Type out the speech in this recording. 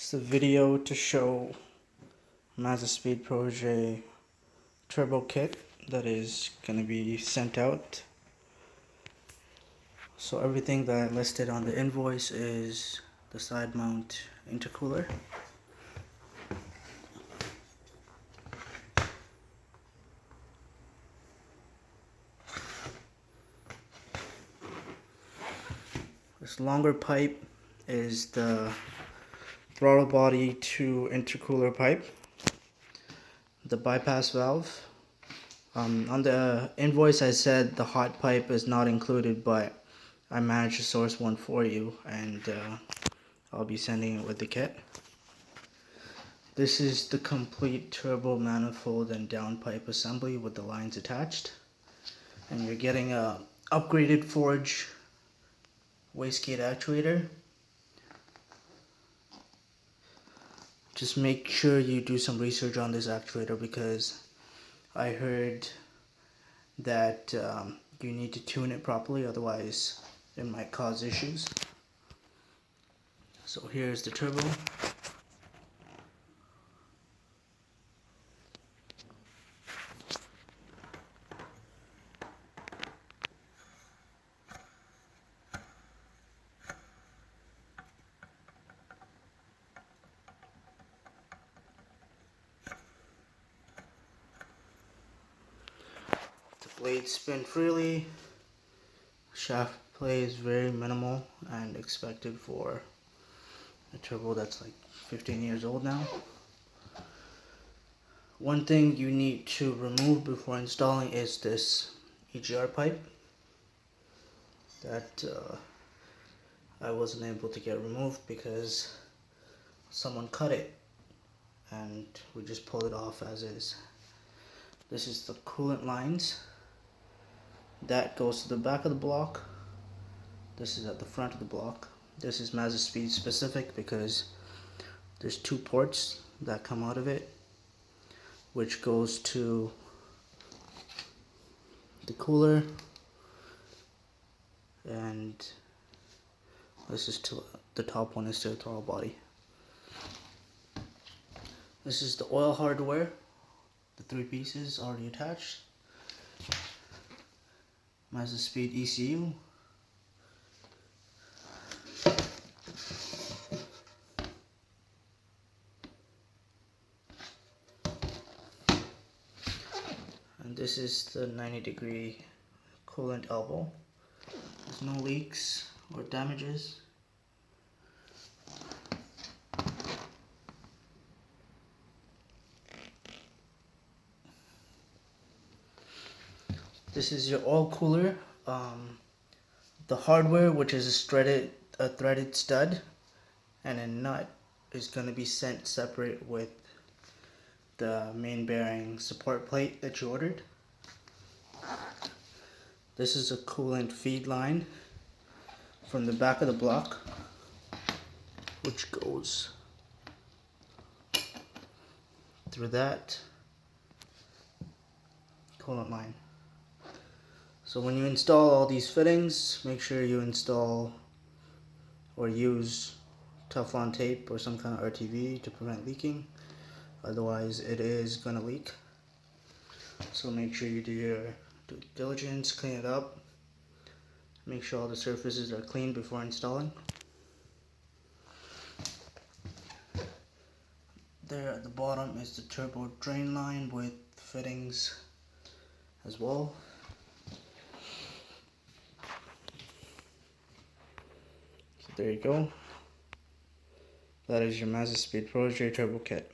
It's a video to show Mazdaspeed Protege turbo kit that is going to be sent out. So everything that I listed on the invoice is the side mount intercooler. This longer pipe is the throttle body to intercooler pipe, the bypass valve. On the invoice I said the hot pipe is not included, but I managed to source one for you, and I'll be sending it with the kit. This is the complete turbo manifold and downpipe assembly with the lines attached, and you're getting a upgraded forge wastegate actuator. Just make sure you do some research on this actuator, because I heard that you need to tune it properly, otherwise it might cause issues. So here's the turbo. The blades spin freely. Shaft play is very minimal and expected for a turbo that's like 15 years old now. One thing you need to remove before installing is this EGR pipe that I wasn't able to get removed because someone cut it, and we just pulled it off as is. This is the coolant lines. That goes to the back of the block. This is at the front of the block. This is Mazdaspeed specific because there's two ports that come out of it, which goes to the cooler, and this is to the top one is to the throttle body. This is the oil hardware, the three pieces already attached. Mazdaspeed ECU. And this is the 90-degree coolant elbow. There's no leaks or damages. This is your oil cooler. The hardware, which is a threaded stud and a nut, is going to be sent separate with the main bearing support plate that you ordered. This is a coolant feed line from the back of the block, which goes through that coolant line. So when you install all these fittings, make sure you install or use Teflon tape or some kind of RTV to prevent leaking. Otherwise it is going to leak. So make sure you do your due diligence, clean it up, make sure all the surfaces are clean before installing. There at the bottom is the turbo drain line with fittings as well. So there you go. That is your Mazdaspeed Protege turbo kit.